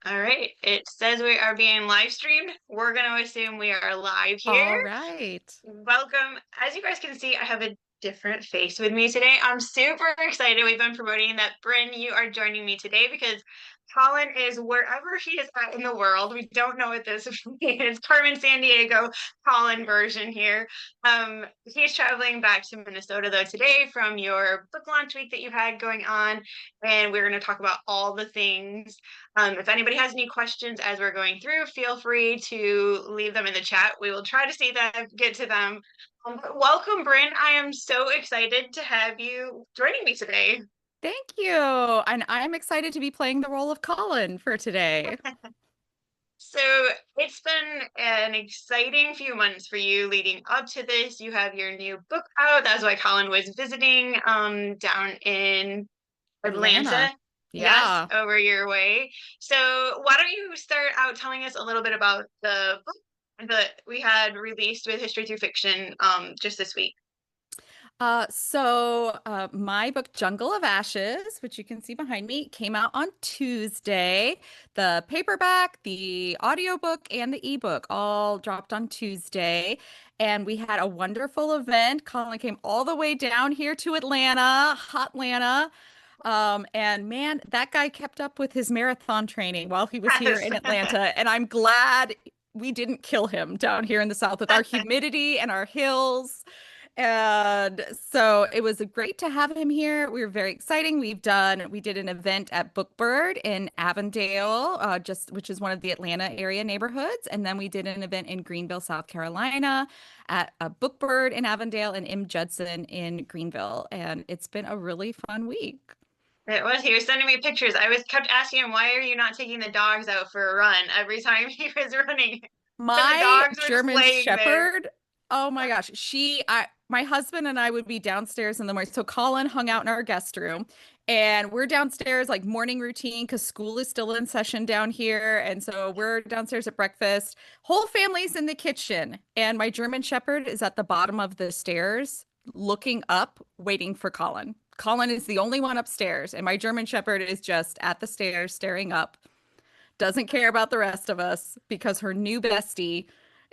All right. It says we are being live streamed. We're going to assume we are live here. All right. Welcome. As you guys can see, I have a different face with me today. I'm super excited. We've been promoting that Brynn, you are joining me today because Colin is wherever he is at in the world. We don't know what this is. Carmen San Diego Colin version here. He's traveling back to Minnesota though today from your book launch week that you had going on, and we're going to talk about all the things. If anybody has any questions as we're going through, feel free to leave them in the chat. We will try to see them, get to them. Welcome, Brynn. I am so excited to have you joining me today. Thank you. And I'm excited to be playing the role of Colin for today. So it's been an exciting few months for you leading up to this. You have your new book out. That's why Colin was visiting down in Atlanta. Atlanta. Yes, Yeah. over your way. So why don't you start out telling us a little bit about the book that we had released with History Through Fiction just this week? My book Jungle of Ashes, which you can see behind me, came out on Tuesday. The paperback, the audiobook, and the ebook all dropped on Tuesday. And we had a wonderful event. Colin came all the way down here to Atlanta, hot Atlanta. And man, that guy kept up with his marathon training while he was here Yes. in Atlanta. And I'm glad we didn't kill him down here in the South with our humidity and our hills. And so it was great to have him here. We were very exciting. We did an event at Bookbird in Avondale, which is one of the Atlanta area neighborhoods. And then we did an event in Greenville, South Carolina at a Bookbird in Avondale and M. Judson in Greenville. And it's been a really fun week. It was. He was sending me pictures. I was kept asking him, why are you not taking the dogs out for a run every time he was running? Because the My dogs were just German laying there. Shepherd, oh my gosh, my husband and I would be downstairs in the morning. So Colin hung out in our guest room, and we're downstairs like morning routine because school is still in session down here, and so we're downstairs at breakfast. Whole family's in the kitchen, and my German Shepherd is at the bottom of the stairs, looking up, waiting for Colin. Colin is the only one upstairs, and my German Shepherd is just at the stairs staring up, doesn't care about the rest of us because her new bestie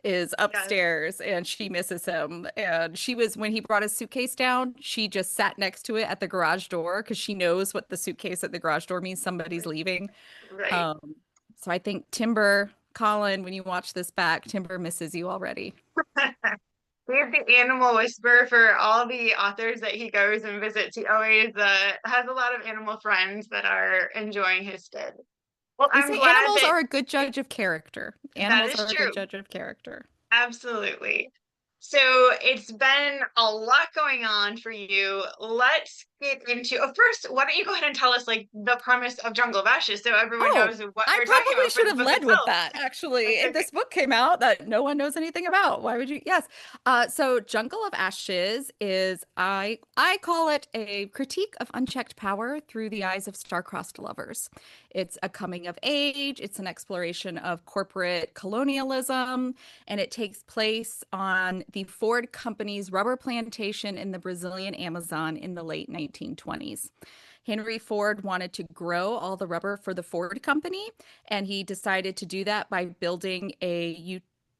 is Yes. upstairs and she misses him. And when he brought his suitcase down, she just sat next to it at the garage door because she knows what the suitcase at the garage door means somebody's leaving. Right. Um, so I think Timber, Colin, when you watch this back, Timber misses you already. He's the animal whisperer for all the authors that he goes and visits. He always has a lot of animal friends that are enjoying his stead. Well, They I'm say glad animals that are a good judge of character. that Animals is are a good true. judge of character. Absolutely. So it's been a lot going on for you. Let's get into, first, why don't you go ahead and tell us like the premise of Jungle of Ashes so everyone Oh, knows what I we're talking probably about for should the have book led with itself. that, actually. That's If okay. this book came out that no one knows anything about, why would you? Yes. So Jungle of Ashes is I call it a critique of unchecked power through the eyes of star-crossed lovers. It's a coming of age, it's an exploration of corporate colonialism, and it takes place on the Ford Company's rubber plantation in the Brazilian Amazon in the late 1920s. Henry Ford wanted to grow all the rubber for the Ford Company, and he decided to do that by building a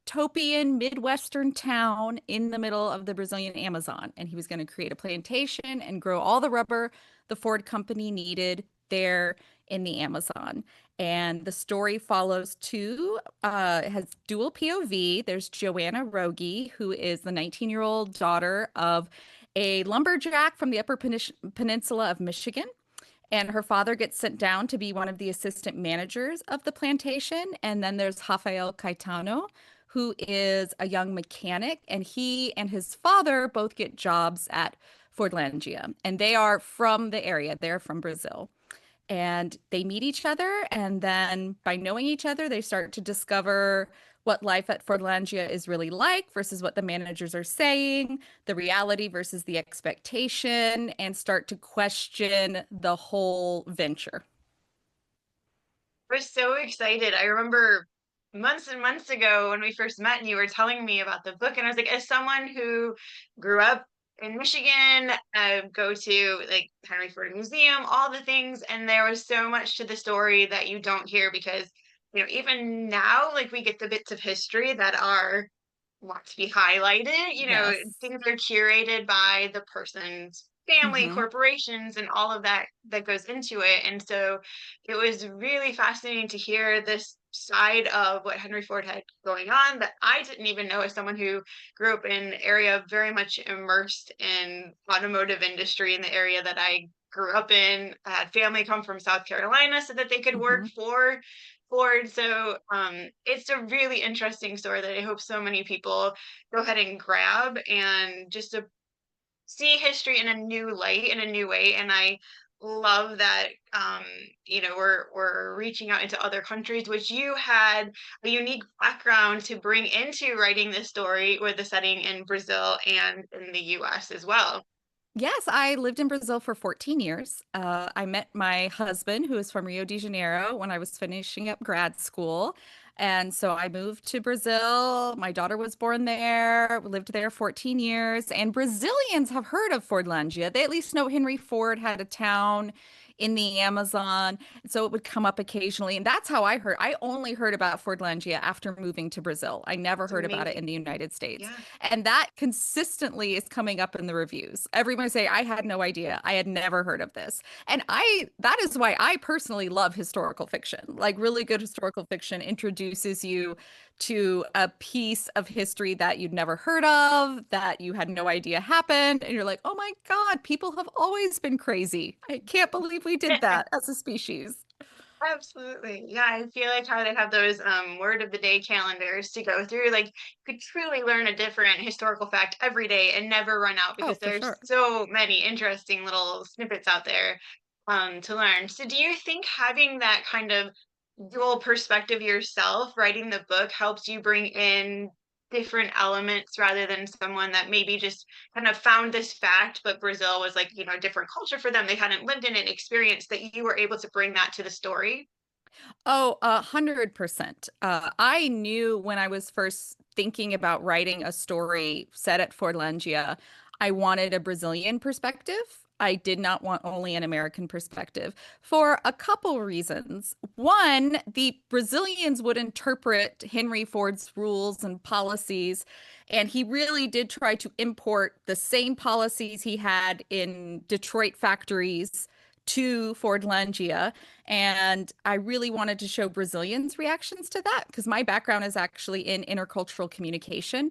utopian Midwestern town in the middle of the Brazilian Amazon. And he was going to create a plantation and grow all the rubber the Ford Company needed there in the Amazon. And the story follows it has dual POV. There's Joanna Rogie, who is the 19-year-old daughter of a lumberjack from the Peninsula of Michigan. And her father gets sent down to be one of the assistant managers of the plantation. And then there's Rafael Caetano, who is a young mechanic, and he and his father both get jobs at Fordlandia. And they are from the area, they're from Brazil. And they meet each other, and then by knowing each other, they start to discover what life at Fordlandia is really like versus what the managers are saying, the reality versus the expectation, and start to question the whole venture. I was so excited. I remember months and months ago when we first met and you were telling me about the book, and I was like, as someone who grew up in Michigan, go to like Henry Ford Museum, all the things, and there was so much to the story that you don't hear because even now, like we get the bits of history that are want to be highlighted. Yes. Things are curated by the person's family, Hmm. corporations, and all of that that goes into it. And so it was really fascinating to hear this side of what Henry Ford had going on that I didn't even know, as someone who grew up in an area very much immersed in automotive industry in the area that I grew up in. I had family come from South Carolina so that they could work Hmm. for Ford. So it's a really interesting story that I hope so many people go ahead and grab, and just to see history in a new light, in a new way. And I love that we're reaching out into other countries, which you had a unique background to bring into writing this story with the setting in Brazil and in the US as well. Yes, I lived in Brazil for 14 years. I met my husband, who is from Rio de Janeiro, when I was finishing up grad school. And so I moved to Brazil. My daughter was born there. We lived there 14 years. And Brazilians have heard of Fordlandia. They at least know Henry Ford had a town in the Amazon. So it would come up occasionally. And that's how I heard. I only heard about Fordlandia after moving to Brazil. I never It's heard about it in amazing. the United States. Yeah. And that consistently is coming up in the reviews. Everyone say, I had no idea. I had never heard of this. And that is why I personally love historical fiction. Like really good historical fiction introduces you to a piece of history that you'd never heard of, that you had no idea happened. And you're like, oh my God, people have always been crazy. I can't believe we did that as a species. Absolutely. Yeah, I feel like how they have those word of the day calendars to go through. Like you could truly learn a different historical fact every day and never run out, Oh, because for there's sure. so many interesting little snippets out there to learn. So do you think having that kind of dual perspective yourself, writing the book, helps you bring in different elements rather than someone that maybe just kind of found this fact, but Brazil was like, a different culture for them. They hadn't lived in an experience that you were able to bring that to the story. Oh, 100%. I knew when I was first thinking about writing a story set at Fordlandia, I wanted a Brazilian perspective. I did not want only an American perspective for a couple reasons. One, the Brazilians would interpret Henry Ford's rules and policies, and he really did try to import the same policies he had in Detroit factories to Fordlandia. And I really wanted to show Brazilians' reactions to that because my background is actually in intercultural communication.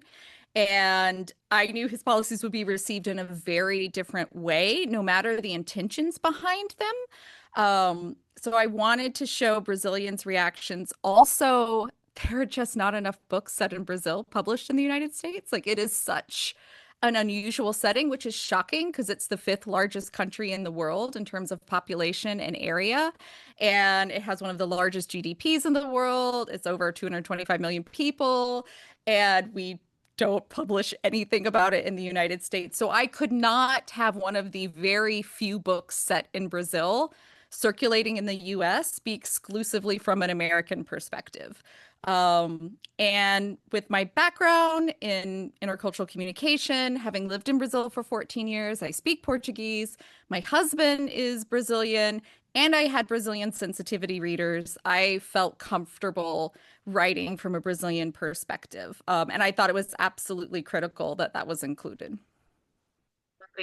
And I knew his policies would be received in a very different way, no matter the intentions behind them. So I wanted to show Brazilians' reactions. Also, there are just not enough books set in Brazil published in the United States. Like it is such an unusual setting, which is shocking because it's the fifth largest country in the world in terms of population and area. And it has one of the largest GDPs in the world. It's over 225 million people. And we don't publish anything about it in the United States. So I could not have one of the very few books set in Brazil circulating in the US be exclusively from an American perspective. And with my background in intercultural communication, having lived in Brazil for 14 years, I speak Portuguese. My husband is Brazilian, and I had Brazilian sensitivity readers. I felt comfortable writing from a Brazilian perspective. And I thought it was absolutely critical that that was included.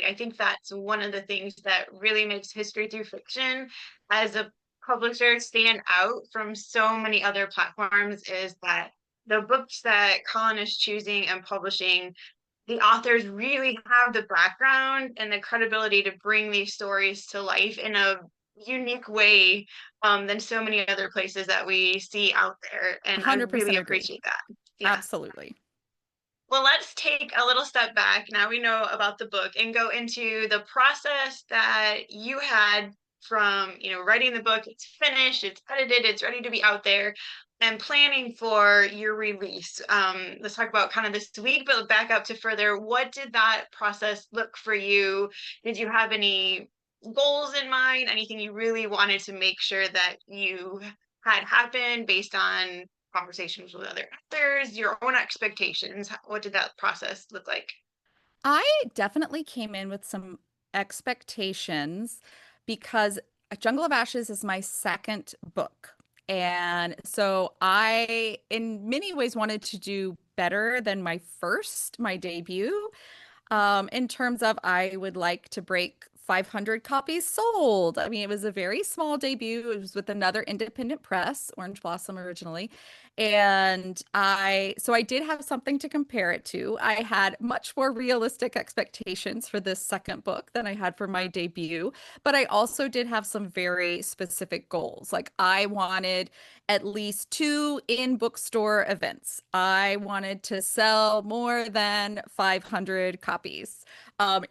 I think that's one of the things that really makes history through fiction as a publisher stand out from so many other platforms, is that the books that Colin is choosing and publishing, the authors really have the background and the credibility to bring these stories to life in a unique way than so many other places that we see out there. And I really 100% agree. appreciate that. Yeah. Absolutely. Well, let's take a little step back. Now we know about the book and go into the process that you had from, writing the book. It's finished, it's edited, it's ready to be out there, and planning for your release. Let's talk about kind of this week, but back up to further. What did that process look for you? Did you have any goals in mind? Anything you really wanted to make sure that you had happen based on conversations with other authors, your own expectations? What did that process look like? I definitely came in with some expectations because Jungle of Ashes is my second book. And so I, in many ways, wanted to do better than my debut, in terms of I would like to break 500 copies sold. I mean, it was a very small debut. It was with another independent press, Orange Blossom originally. And so I did have something to compare it to. I had much more realistic expectations for this second book than I had for my debut, but I also did have some very specific goals. Like I wanted at least two in bookstore events. I wanted to sell more than 500 copies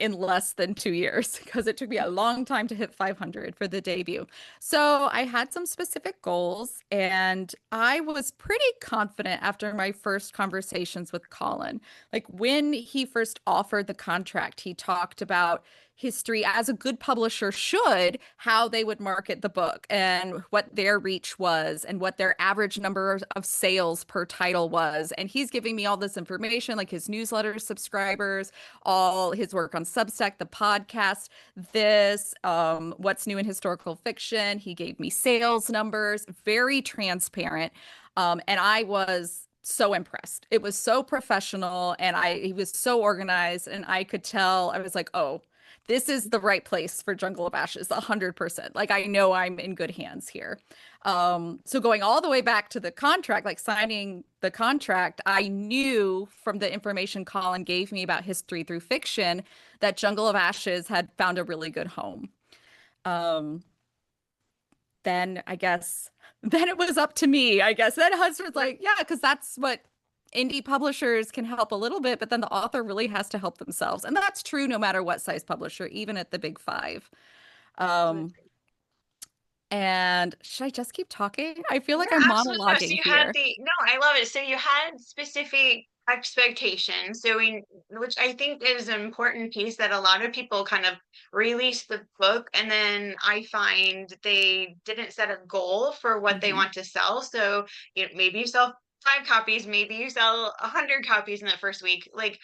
in less than 2 years because it took me a long time to hit 500 for the debut. So I had some specific goals, and I was pretty confident after my first conversations with Colin. Like when he first offered the contract, he talked about history as a good publisher should, how they would market the book and what their reach was and what their average number of sales per title was. And he's giving me all this information, like his newsletter subscribers, all his work on Substack, the podcast, what's new in historical fiction. He gave me sales numbers, very transparent. And I was so impressed. It was so professional, and he was so organized, and I could tell. I was like, oh, this is the right place for Jungle of Ashes, 100%. Like I know I'm in good hands here. So going all the way back to the contract, like signing the contract, I knew from the information Colin gave me about history through fiction that Jungle of Ashes had found a really good home. Um, then I guess then it was up to me, I guess. Then Hudson like, yeah, because that's what indie publishers can help a little bit, but then the author really has to help themselves. And that's true no matter what size publisher, even at the big five. Um, Absolutely. and should I just keep talking? I feel Yeah, like I'm absolutely. No, so monologuing you had here. no, I love it. So you had specific expectations. Which I think is an important piece that a lot of people kind of release the book and then I find they didn't set a goal for what they Mhm. want to sell. So, maybe you sell 5 copies, maybe you sell 100 copies in that first week. Like,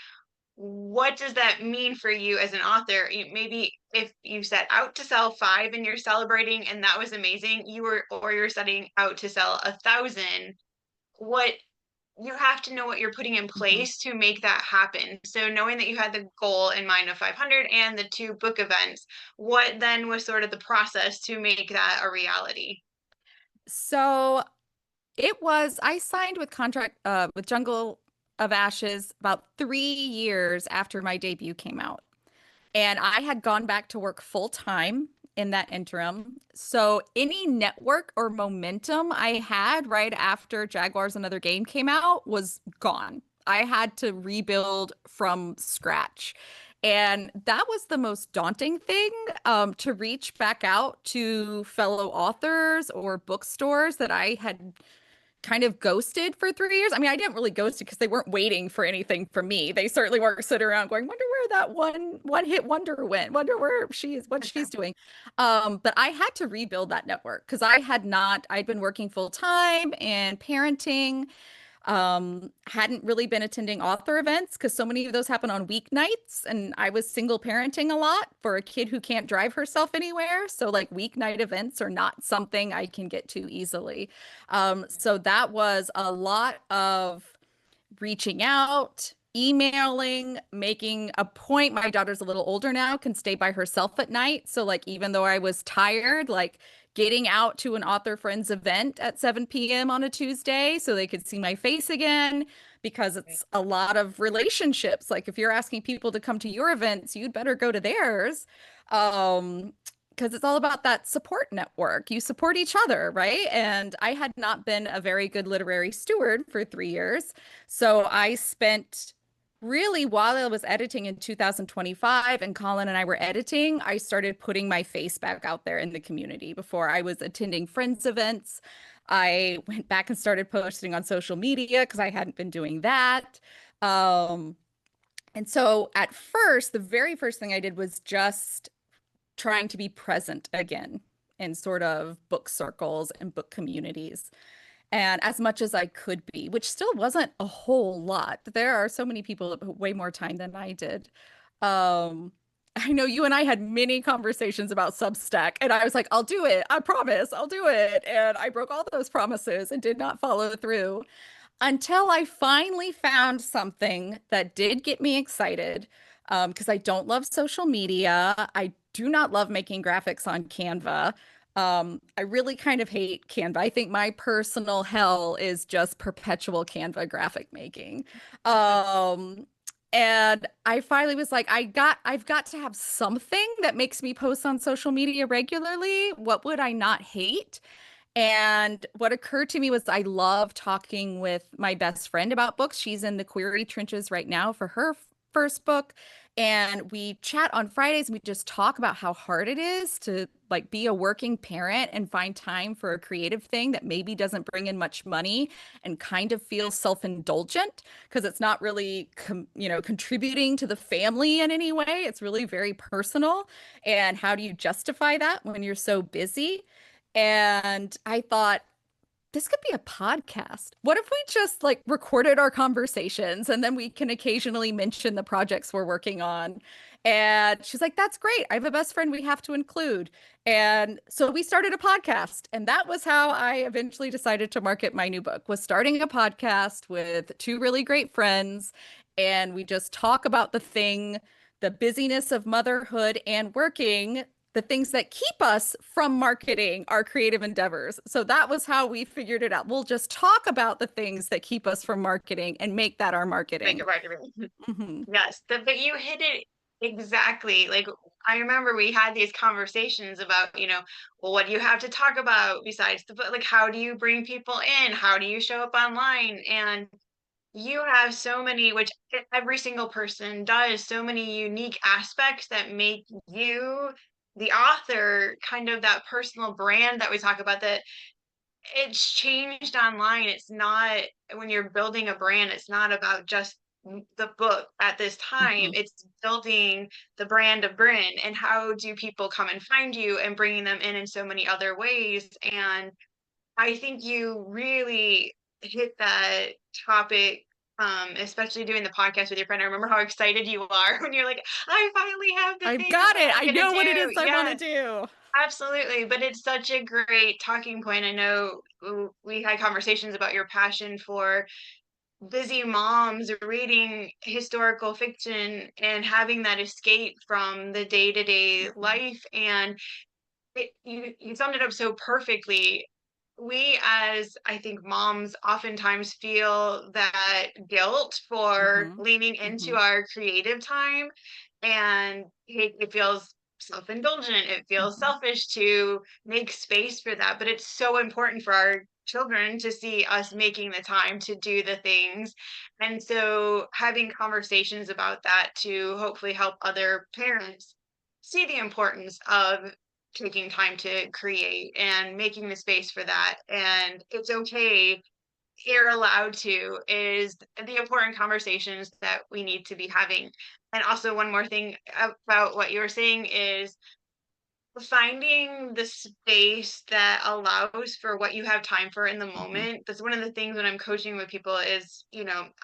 what does that mean for you as an author? Maybe if you set out to sell 5 and you're celebrating and that was amazing, you're setting out to sell 1,000. What You have to know what you're putting in Mhm. place to make that happen. So knowing that you had the goal in mind of 500 and the 2 book events, what then was sort of the process to make that a reality? So I signed with Jungle of Ashes about 3 years after my debut came out. And I had gone back to work full time in that interim. So any network or momentum I had right after Jaguars Another Game came out was gone. I had to rebuild from scratch. And that was the most daunting thing, to reach back out to fellow authors or bookstores that I had kind of ghosted for 3 years. I mean, I didn't really ghost it because they weren't waiting for anything from me. They certainly weren't sitting around going, "Wonder where that one hit wonder went. Wonder where she is, what she's doing." But I had to rebuild that network because I had not. I'd been working full time and parenting, hadn't really been attending author events because so many of those happen on weeknights, and I was single parenting a lot for a kid who can't drive herself anywhere. So like weeknight events are not something I can get to easily. So that was a lot of reaching out, emailing, making a point. My daughter's a little older now, can stay by herself at night. So, like, even though I was tired, like getting out to an author friend's event at 7 p.m. on a Tuesday so they could see my face again, because it's a lot of relationships. Like, if you're asking people to come to your events, you'd better go to theirs. Because it's all about that support network. You support each other, right? And I had not been a very good literary steward for 3 years. So I spent really, while I was editing in 2025 and Colin and I were editing, I started putting my face back out there in the community. Before I was attending friends' events, I went back and started posting on social media because I hadn't been doing that. Um, and so at first, the very first thing I did was just trying to be present again in sort of book circles and book communities, and as much as I could be, which still wasn't a whole lot. There are so many people that put way more time than I did. Um, I know you and I had many conversations about Substack, and I was like, I'll do it. I promise, I'll do it. And I broke all those promises and did not follow through until I finally found something that did get me excited. Because I don't love social media. I do not love making graphics on Canva. I really kind of hate Canva. I think my personal hell is just perpetual Canva graphic making. Um, and I finally was like, I've got to have something that makes me post on social media regularly. What would I not hate? And what occurred to me was I love talking with my best friend about books. She's in the query trenches right now for her first book. And we chat on Fridays and we just talk about how hard it is to like be a working parent and find time for a creative thing that maybe doesn't bring in much money and kind of feels self-indulgent because it's not really contributing to the family in any way. It's really very personal. And how do you justify that when you're so busy? And I thought, this could be a podcast. What if we just like recorded our conversations and then we can occasionally mention the projects we're working on? And she's like, that's great. I have a best friend we have to include. And so we started a podcast. And that was how I eventually decided to market my new book, was starting a podcast with two really great friends. And we just talk about the busyness of motherhood and working, the things that keep us from marketing our creative endeavors. So that was how we figured it out. We'll just talk about the things that keep us from marketing and make that our Make marketing. it right. Hmm. Yes, but you hit it exactly. Like I remember we had these conversations about, well, what do you have to talk about besides the book? Like, how do you bring people in? How do you show up online? And you have so many, which every single person does, so many unique aspects that make you, the author, kind of that personal brand that we talk about, that it's changed online. It's not, when you're building a brand, it's not about just the book at this time. Hmm. It's building the brand of Brynn, and how do people come and find you, and bringing them in so many other ways. And I think you really hit that topic, especially doing the podcast with your friend. I remember how excited you are when you're like, I finally have the I've things got that it. I'm I gonna know what it do. is I want to Yes. do. Absolutely, but it's such a great talking point. I know we had conversations about your passion for busy moms reading historical fiction and having that escape from the day-to-day life. And you summed it up so perfectly. We, as I think moms, oftentimes feel that guilt for Hmm. leaning into Hmm. our creative time, and it feels self-indulgent. It feels Hmm. selfish to make space for that, but it's so important for our children to see us making the time to do the things. And so having conversations about that to hopefully help other parents see the importance of taking time to create and making the space for that. And it's okay, you're allowed to, is the important conversations that we need to be having. And also, one more thing about what you were saying is finding the space that allows for what you have time for in the Hmm. moment. That's one of the things when I'm coaching with people is,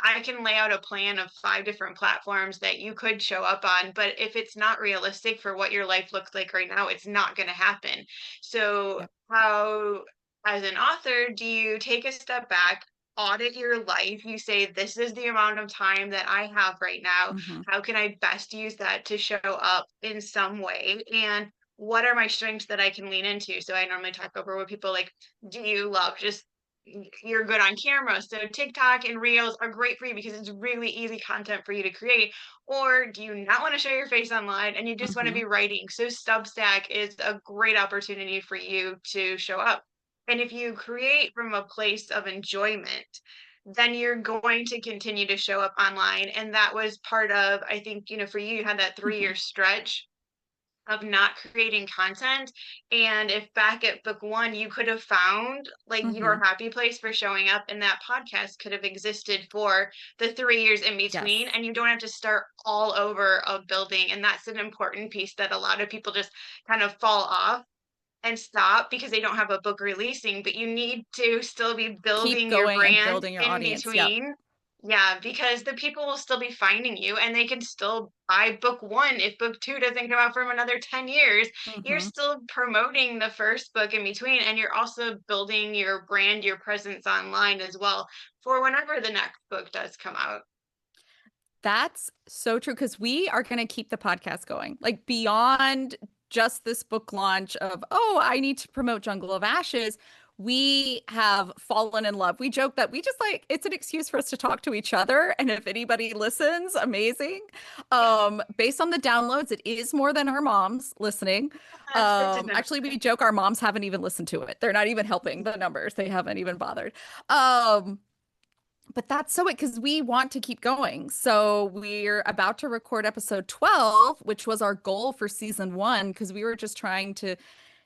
I can lay out a plan of 5 different platforms that you could show up on, but if it's not realistic for what your life looks like right now, it's not going to happen. So Yep. how, as an author, do you take a step back, audit your life? You say, this is the amount of time that I have right now. Hmm. How can I best use that to show up in some way? And what are my strengths that I can lean into? So I normally talk over with people like, do you love just, you're good on camera, so TikTok and Reels are great for you because it's really easy content for you to create. Or do you not want to show your face online and you just want to Hmm. be writing? So Substack is a great opportunity for you to show up. And if you create from a place of enjoyment, then you're going to continue to show up online. And that was part of, I think, for you, you had that 3 year Hmm. stretch of not creating content. And if back at book one, you could have found like Hmm. your happy place for showing up, and that podcast could have existed for the 3 years in between, Yes. and you don't have to start all over of building. And that's an important piece that a lot of people just kind of fall off and stop because they don't have a book releasing, but you need to still be Keep building your going and brand building your in audience. Yep. between. Yeah, because the people will still be finding you and they can still buy book one if book two doesn't come out from another 10 years. You're Hmm. still promoting the first book in between, and you're also building your brand, your presence online as well for whenever the next book does come out. That's so true because we are going to keep the podcast going, like beyond just this book launch of, oh, I need to promote Jungle of Ashes. We have fallen in love. We joke that we just like it's an excuse for us to talk to each other. And if anybody listens, amazing. Yeah, Based on the downloads, it is more than our moms listening. that's good to know. Actually, we joke our moms haven't even listened to it. They're not even helping the numbers. They haven't even bothered. Um, but that's so it because we want to keep going. So we're about to record episode 12, which was our goal for season one, because we were just trying to,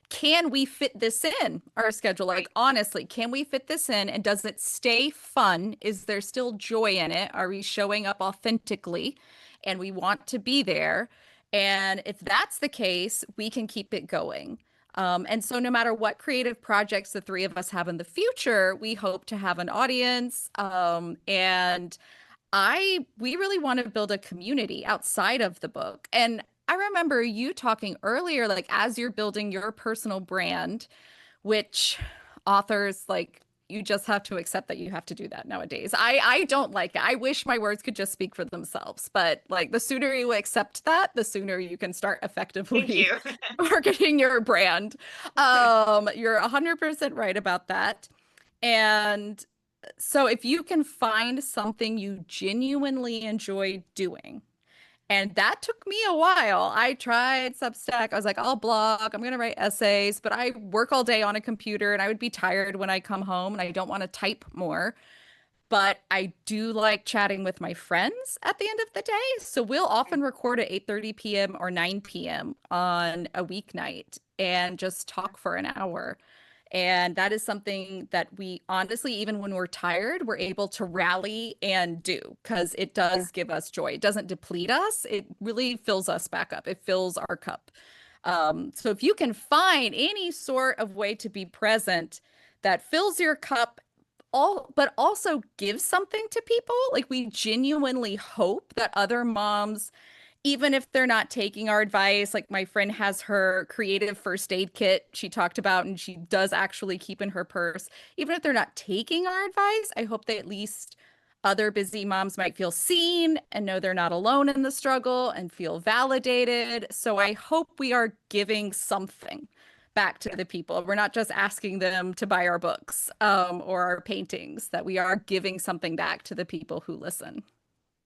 can we fit this in our schedule? Like, Right. honestly, can we fit this in? And does it stay fun? Is there still joy in it? Are we showing up authentically? And we want to be there. And if that's the case, we can keep it going. And so, no matter what creative projects the three of us have in the future, we hope to have an audience. We really want to build a community outside of the book. And I remember you talking earlier, like as you're building your personal brand, which authors like you just have to accept that you have to do that nowadays. I don't like it. I wish my words could just speak for themselves, but like the sooner you accept that, the sooner you can start Thank effectively you. marketing your brand. You're 100% right about that. And so if you can find something you genuinely enjoy doing, and that took me a while. I tried Substack. I was like, I'll blog, I'm going to write essays, but I work all day on a computer and I would be tired when I come home and I don't want to type more. But I do like chatting with my friends at the end of the day. So we'll often record at 8:30 p.m. or 9 p.m. on a weeknight and just talk for an hour. And that is something that we honestly, even when we're tired, we're able to rally and do because it does give us joy. It doesn't deplete us. It really fills us back up. It fills our cup. So if you can find any sort of way to be present that fills your cup all but also gives something to people, like we genuinely hope that other moms, even if they're not taking our advice, like my friend has her creative first aid kit she talked about, and she does actually keep in her purse. Even if they're not taking our advice, I hope that at least other busy moms might feel seen and know they're not alone in the struggle and feel validated. So I hope we are giving something back to the people. We're not just asking them to buy our books or our paintings, that we are giving something back to the people who listen.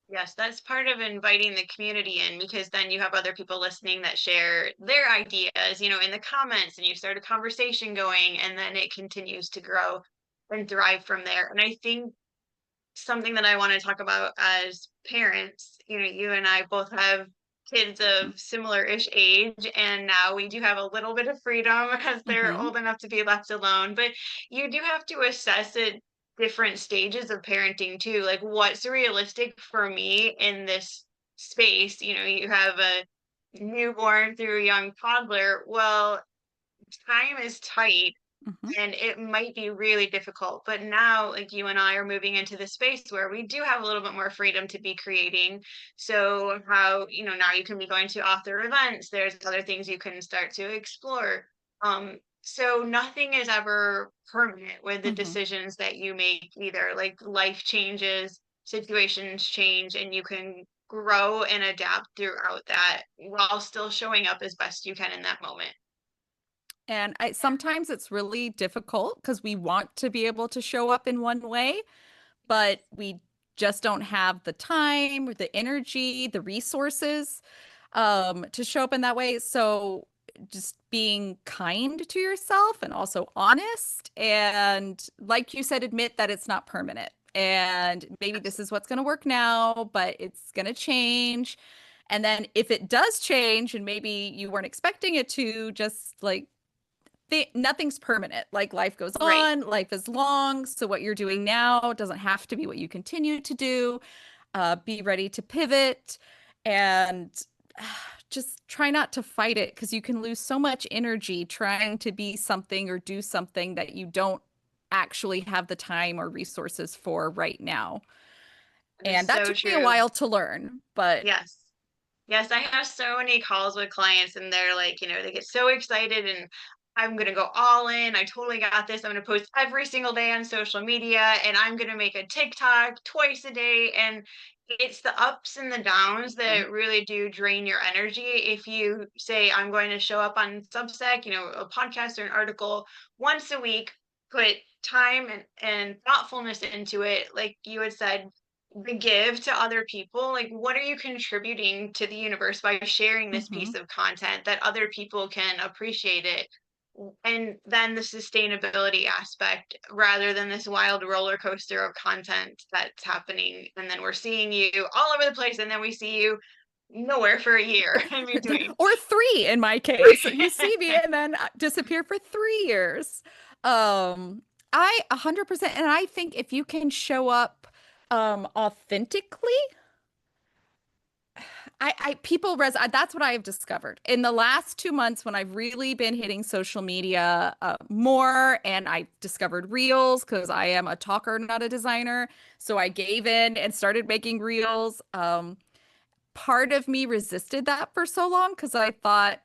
Yes, that's part of inviting the community in because then you have other people listening that share their ideas, in the comments, and you start a conversation going, and then it continues to grow and thrive from there. And I think something that I want to talk about as parents, you and I both have kids of similar-ish age, and now we do have a little bit of freedom as they're Hmm. old enough to be left alone. But you do have to assess it different stages of parenting too. Like what's realistic for me in this space? You have a newborn through a young toddler. Well, time is tight Hmm. and it might be really difficult. But now, like you and I are moving into the space where we do have a little bit more freedom to be creating. So, how, now you can be going to author events, there's other things you can start to explore. So, nothing is ever permanent with the Hmm. decisions that you make either. Like life changes, situations change, and you can grow and adapt throughout that while still showing up as best you can in that moment. And sometimes it's really difficult because we want to be able to show up in one way, but we just don't have the time, or the energy, the resources to show up in that way. So just being kind to yourself and also honest. And like you said, admit that it's not permanent. And maybe this is what's going to work now, but it's going to change. And then if it does change and maybe you weren't expecting it to, just like nothing's permanent. Like life goes Right. on, life is long. So what you're doing now doesn't have to be what you continue to do. Be ready to pivot and just try not to fight it because you can lose so much energy trying to be something or do something that you don't actually have the time or resources for right now. That is And that so took me a true. while to learn, but Yes. Yes, I have so many calls with clients and they're like, they get so excited and I'm going to go all in. I totally got this. I'm going to post every single day on social media and I'm going to make a TikTok twice a day. And it's the ups and the downs Mhm. that really do drain your energy. If you say, I'm going to show up on Substack, a podcast or an article once a week, put time and thoughtfulness into it, like you had said, the give to other people, like what are you contributing to the universe by sharing this Mhm. piece of content that other people can appreciate it, and then the sustainability aspect rather than this wild roller coaster of content that's happening and then we're seeing you all over the place and then we see you nowhere for a year in between. Or 3 in my case. You see me and then disappear for 3 years. Um, I 100%, and I think if you can show up authentically, people that's what I have discovered in the last 2 months when I've really been hitting social media more, and I discovered reels because I am a talker, not a designer. So I gave in and started making reels. Part of me resisted that for so long because I thought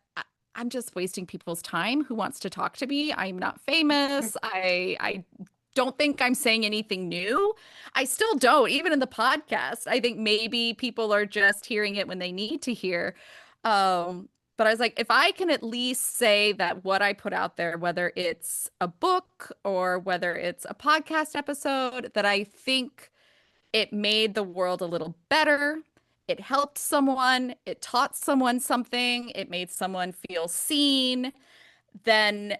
I'm just wasting people's time. Who wants to talk to me? I'm not famous. I don't think I'm saying anything new. I still don't, even in the podcast. I think maybe people are just hearing it when they need to hear. But I was like, if I can at least say that what I put out there, whether it's a book or whether it's a podcast episode, that I think it made the world a little better. It helped someone, it taught someone something, it made someone feel seen, then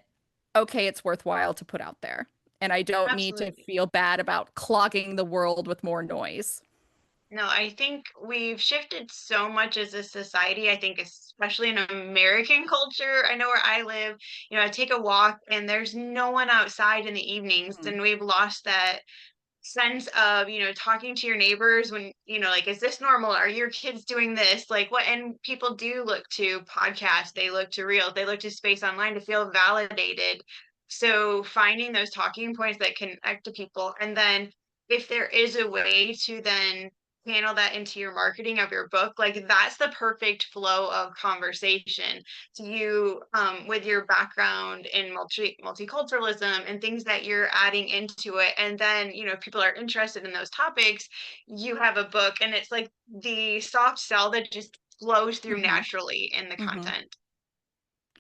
okay, it's worthwhile to put out there. And I don't need to Absolutely. feel bad about clogging the world with more noise. No, I think we've shifted so much as a society. I think, especially in American culture, I know where I live, I take a walk and there's no one outside in the evenings, Mhm. and we've lost that sense of, talking to your neighbors when, like, is this normal? Are your kids doing this? Like, what? And people do look to podcasts, they look to reels, they look to space online to feel validated. So finding those talking points that connect to people, and then if there is a way to then channel that into your marketing of your book, like that's the perfect flow of conversation. So you, with your background in multiculturalism and things that you're adding into it, and then people are interested in those topics, you have a book and it's like the soft sell that just flows through Mhm. naturally in the Mhm. content.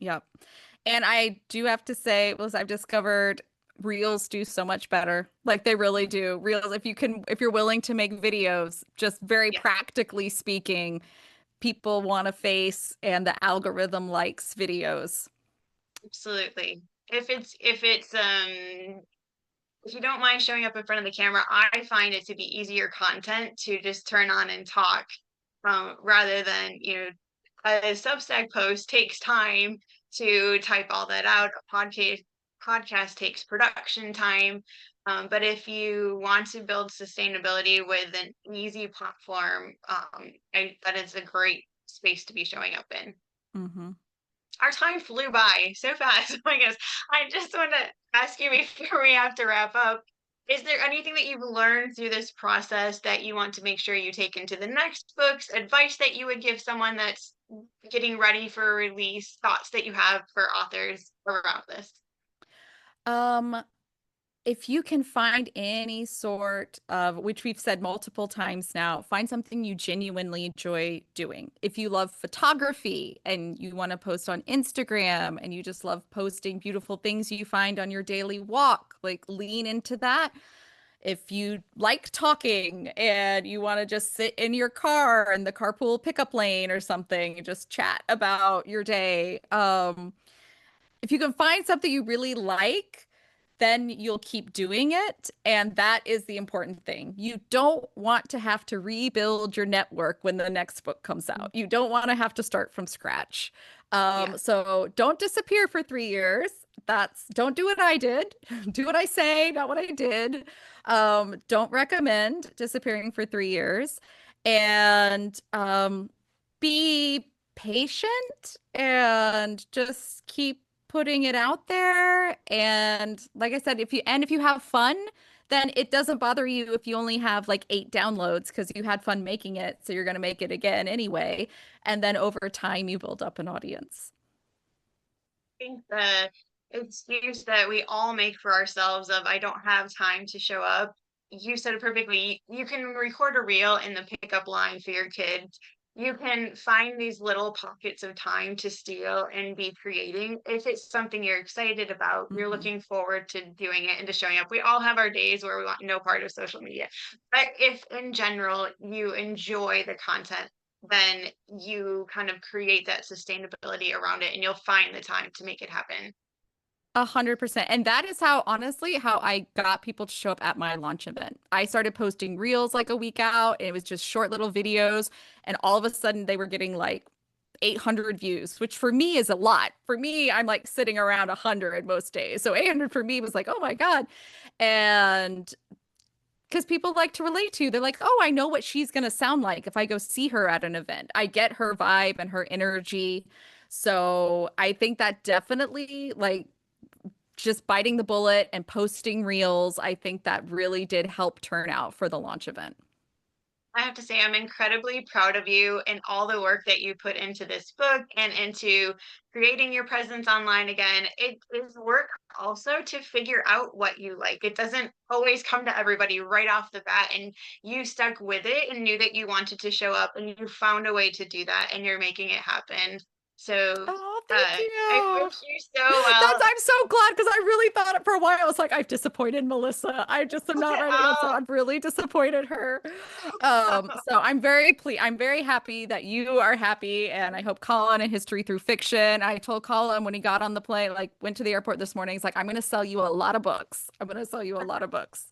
Yep. And I do have to say, was I've discovered reels do so much better. Like they really do. Reels, if you're willing to make videos, just very Yeah, practically speaking, people want a face and the algorithm likes videos. absolutely. If you don't mind showing up in front of the camera, I find it to be easier content to just turn on and talk, rather than, a Substack post takes time to type all that out. A podcast takes production time. But if you want to build sustainability with an easy platform, that is a great space to be showing up in. Hmm. Our time flew by so fast. Oh my goodness. I just want to ask you before we have to wrap up, is there anything that you've learned through this process that you want to make sure you take into the next books, advice that you would give someone that's getting ready for a release, thoughts that you have for authors around this? Um, if you can find any sort of, which we've said multiple times now, find something you genuinely enjoy doing. If you love photography and you want to post on Instagram and you just love posting beautiful things you find on your daily walk, like lean into that. If you like talking and you want to just sit in your car in the carpool pickup lane or something and just chat about your day, if you can find something you really like, then you'll keep doing it. And that is the important thing. You don't want to have to rebuild your network when the next book comes out. You don't want to have to start from scratch. Yeah. So don't disappear for 3 years. Don't do what I did. Do what I say, not what I did. Don't recommend disappearing for 3 years. And be patient and just keep putting it out there. And like I said, if you have fun, then it doesn't bother you if you only have like 8 downloads because you had fun making it. So you're going to make it again anyway. And then over time, you build up an audience. Think the excuse that we all make for ourselves of I don't have time to show up. You said it perfectly. You can record a reel in the pickup line for your kids. You can find these little pockets of time to steal and be creating. If it's something you're excited about, you're Mhm. looking forward to doing it and to showing up. We all have our days where we want no part of social media. But if in general you enjoy the content, then you kind of create that sustainability around it and you'll find the time to make it happen. 100%. And that is how, honestly, how I got people to show up at my launch event. I started posting reels like a week out. And it was just short little videos. And all of a sudden, they were getting like 800 views, which for me is a lot. For me, I'm like sitting around 100 most days. So 800 for me was like, oh my God. And because people like to relate to, they're like, oh, I know what she's going to sound like if I go see her at an event. I get her vibe and her energy. So I think that definitely like just biting the bullet and posting reels, I think that really did help turn out for the launch event. I have to say, I'm incredibly proud of you and all the work that you put into this book and into creating your presence online again. It is work also to figure out what you like. It doesn't always come to everybody right off the bat, and you stuck with it and knew that you wanted to show up and you found a way to do that and you're making it happen. So, Oh, thank I you. wish you so well. I'm so glad because I really thought it for a while. I was like, I've disappointed Melissa. I just am not writing it, so Oh, I've really disappointed her. So I'm very pleased. I'm very happy that you are happy, and I hope Colin and History Through Fiction. I told Colin when he got on the plane, like went to the airport this morning, he's like, I'm going to sell you a lot of books. I'm going to sell you a lot of books.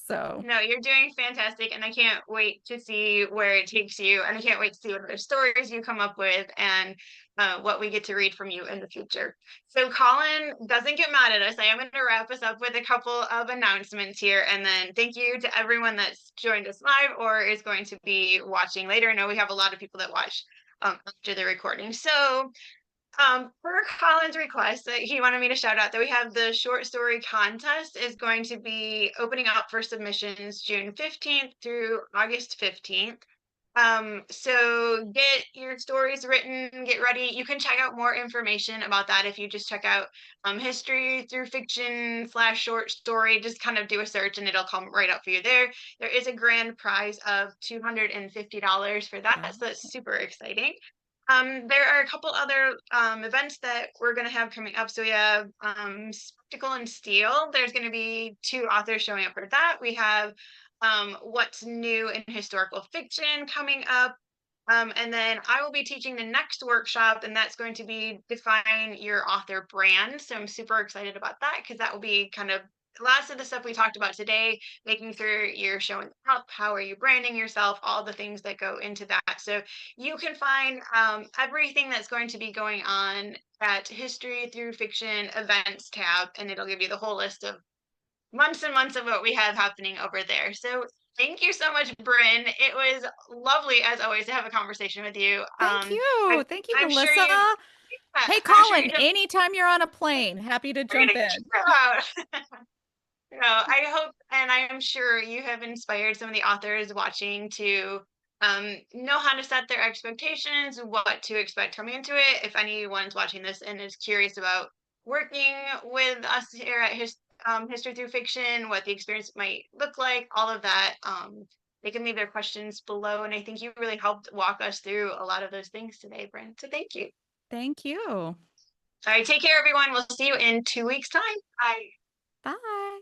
So no, you're doing fantastic, and I can't wait to see where it takes you, and I can't wait to see what other stories you come up with and what we get to read from you in the future. So, Colin doesn't get mad at us. I am going to wrap us up with a couple of announcements here, and then thank you to everyone that's joined us live or is going to be watching later. I know we have a lot of people that watch after the recording. So, for Colin's request that he wanted me to shout out that we have the short story contest is going to be opening up for submissions June 15th through August 15th. So get your stories written, get ready. You can check out more information about that if you just check out history through fiction / short story. Just kind of do a search and it'll come right up for you there. There is a grand prize of $250 for that, wow. so that's super exciting. There are a couple other events that we're going to have coming up. So we have Spectacle and Steel. There's going to be 2 authors showing up for that. We have What's New in Historical Fiction coming up. And then I will be teaching the next workshop, and that's going to be define your author brand. So I'm super excited about that because that will be kind of lots of the stuff we talked about today, making sure you're showing up, how are you branding yourself, all the things that go into that. So you can find everything that's going to be going on at History Through Fiction events tab, and it'll give you the whole list of months and months of what we have happening over there. So thank you so much, Brynn. It was lovely as always to have a conversation with you. Thank you. Thank you, I'm sure Melissa. you, Hey, I'm sure Colin, you just anytime you're on a plane, happy to are gonna jump in. chill out. No, I hope, and I am sure you have inspired some of the authors watching to know how to set their expectations, what to expect coming into it. If anyone's watching this and is curious about working with us here at History Through Fiction, what the experience might look like, all of that, they can leave their questions below. And I think you really helped walk us through a lot of those things today, Bryn. So thank you. Thank you. All right, take care, everyone. We'll see you in 2 weeks' time. Bye. Bye.